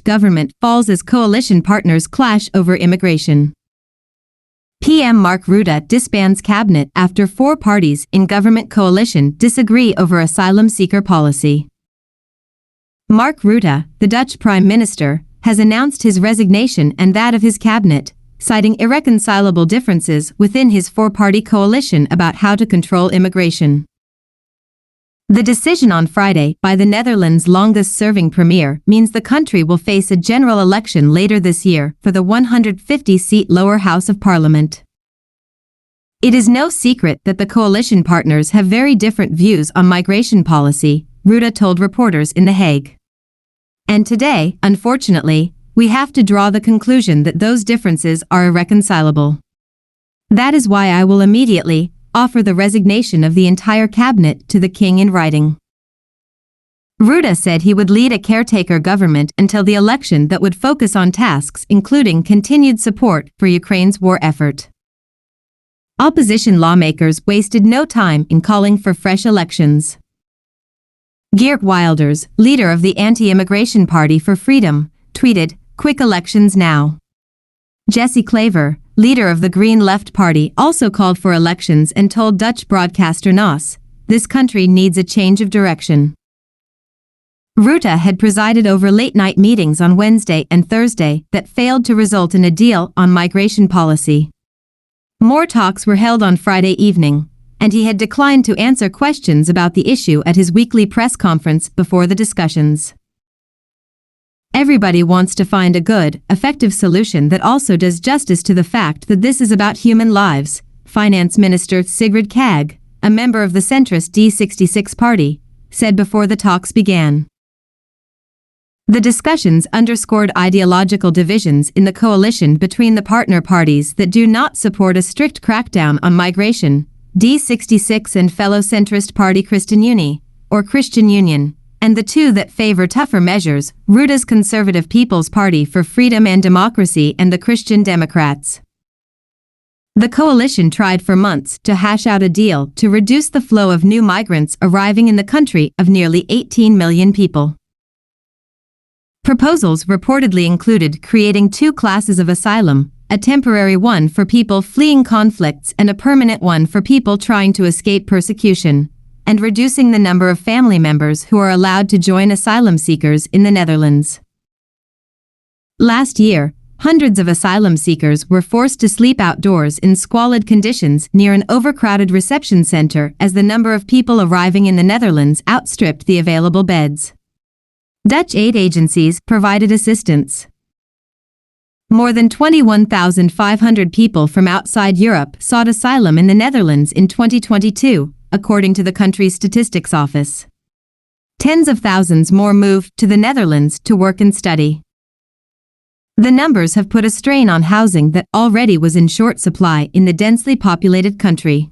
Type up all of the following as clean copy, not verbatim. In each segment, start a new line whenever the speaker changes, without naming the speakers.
government falls as coalition partners clash over immigration. PM Mark Rutte disbands cabinet after 4 parties in government coalition disagree over asylum seeker policy. Mark Rutte, the Dutch Prime Minister, has announced his resignation and that of his cabinet, citing irreconcilable differences within his 4-party coalition about how to control immigration. The decision on Friday by the Netherlands' longest-serving premier means the country will face a general election later this year for the 150-seat lower house of parliament. It is no secret that the coalition partners have very different views on migration policy, Rutte told reporters in The Hague. And today, unfortunately, we have to draw the conclusion that those differences are irreconcilable. That is why I will immediately offer the resignation of the entire cabinet to the king in writing. Rutte said he would lead a caretaker government until the election that would focus on tasks including continued support for Ukraine's war effort. Opposition lawmakers wasted no time in calling for fresh elections. Geert Wilders, leader of the anti-immigration Party for Freedom, tweeted, "Quick elections now." Jesse Klaver, leader of the Green Left Party, also called for elections and told Dutch broadcaster NOS, "This country needs a change of direction." Rutte had presided over late-night meetings on Wednesday and Thursday that failed to result in a deal on migration policy. More talks were held on Friday evening, and he had declined to answer questions about the issue at his weekly press conference before the discussions. Everybody wants to find a good, effective solution that also does justice to the fact that this is about human lives, Finance Minister Sigrid Kaag, a member of the centrist D66 party, said before the talks began. The discussions underscored ideological divisions in the coalition between the partner parties that do not support a strict crackdown on migration, D66 and fellow centrist party Christian Union, and the two that favor tougher measures, Rutte's Conservative People's Party for Freedom and Democracy and the Christian Democrats. The coalition tried for months to hash out a deal to reduce the flow of new migrants arriving in the country of nearly 18 million people. Proposals reportedly included creating 2 classes of asylum, a temporary one for people fleeing conflicts and a permanent one for people trying to escape persecution, and reducing the number of family members who are allowed to join asylum seekers in the Netherlands. Last year, hundreds of asylum seekers were forced to sleep outdoors in squalid conditions near an overcrowded reception center as the number of people arriving in the Netherlands outstripped the available beds. Dutch aid agencies provided assistance. More than 21,500 people from outside Europe sought asylum in the Netherlands in 2022, according to the country's statistics office. Tens of thousands more moved to the Netherlands to work and study. The numbers have put a strain on housing that already was in short supply in the densely populated country.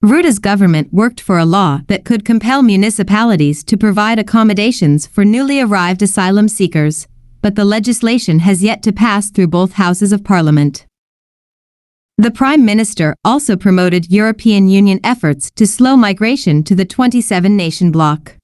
Rutte's government worked for a law that could compel municipalities to provide accommodations for newly arrived asylum seekers, but the legislation has yet to pass through both houses of parliament. The Prime Minister also promoted European Union efforts to slow migration to the 27-nation bloc.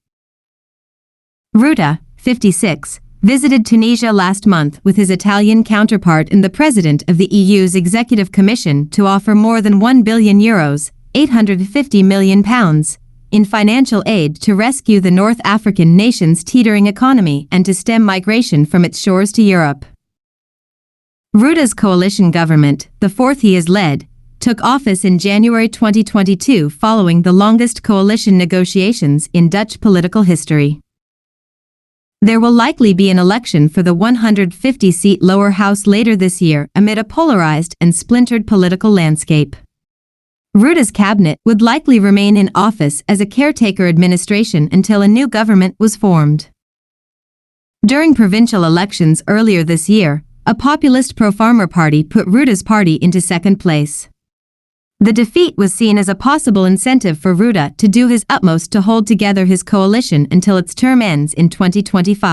Rutte, 56, visited Tunisia last month with his Italian counterpart and the President of the EU's Executive Commission to offer more than €1 billion, £850 million, in financial aid to rescue the North African nation's teetering economy and to stem migration from its shores to Europe. Rutte's coalition government, the 4th he has led, took office in January 2022 following the longest coalition negotiations in Dutch political history. There will likely be an election for the 150-seat lower house later this year amid a polarized and splintered political landscape. Rutte's cabinet would likely remain in office as a caretaker administration until a new government was formed. During provincial elections earlier this year, a populist pro-farmer party put Rutte's party into second place. The defeat was seen as a possible incentive for Rutte to do his utmost to hold together his coalition until its term ends in 2025.